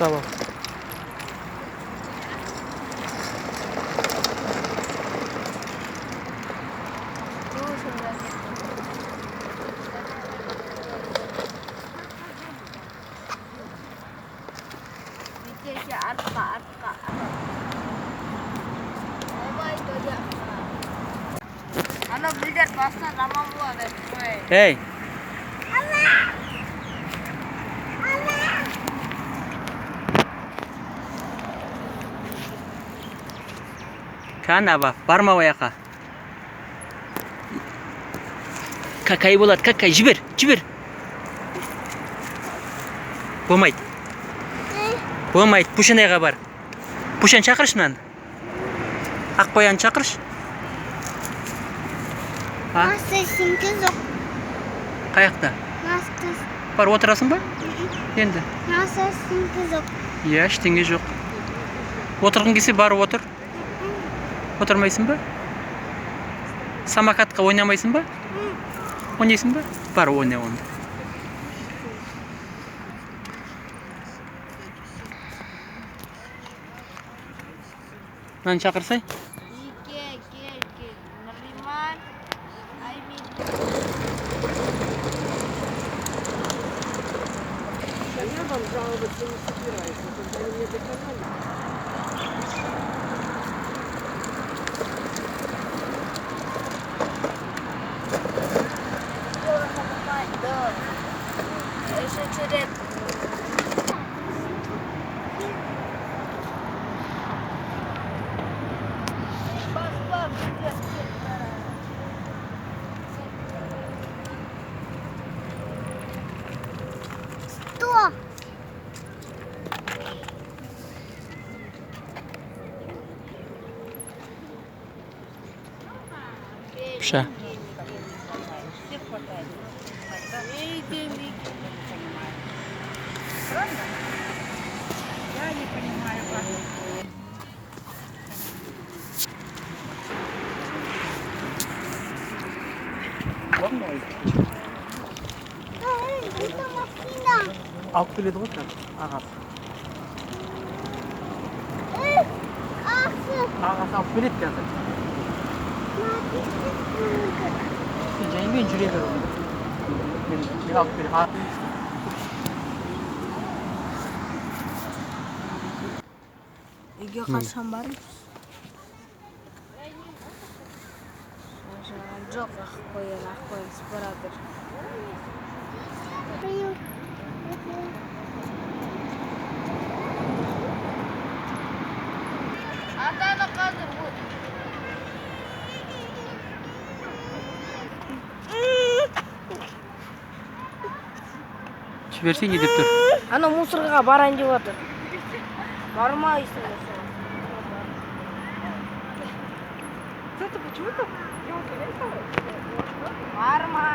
Tamam. Ana bilir basna zaman bu ada. Hey. Kana barma o yaka. Kakayı bulat, kakay jibir. Болмайды. Болмайды. Пушанайға бар. Пушан шақыршы мынаны. Аққояны шақыршы. Сумка жоқ. Қаяқта? Бар отырасың ба? Енді. Сумка жоқ. Иә, ештеңе жоқ. Отырғың келсе барып отыр. Отырмайсың ба? Самокатқа ойнамайсың ба? Ойнайсың ба? Бар ойна онда. Мынаны шақырсай? Кел. Нариман. Аймин. Я вам жаловаться не собираюсь, но когда вы мне доказали. Что? Пша. Я не понимаю, как. Это машина. Алып келеді ғой сен, ағасы. Ағасы алып келеді қазір. Сен жаймен жүре бер. Мен алып келемін. Үйге қашан бармыз? Жоқ, аққоян спорадыр. Ата-ана қазір бұл. Жіберсең не деп тұр? Ана мусорға барайын деп отыр. Бармайсың ба сен? Кстати, почему-то елки летают. Барма.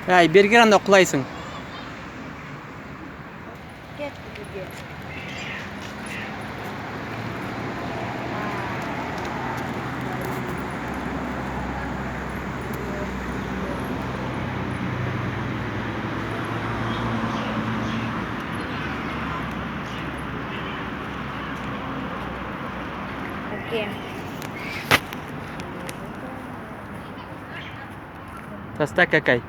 Әй, бергер анда құлайсың. Кетті үйге. Окей. Таста какай.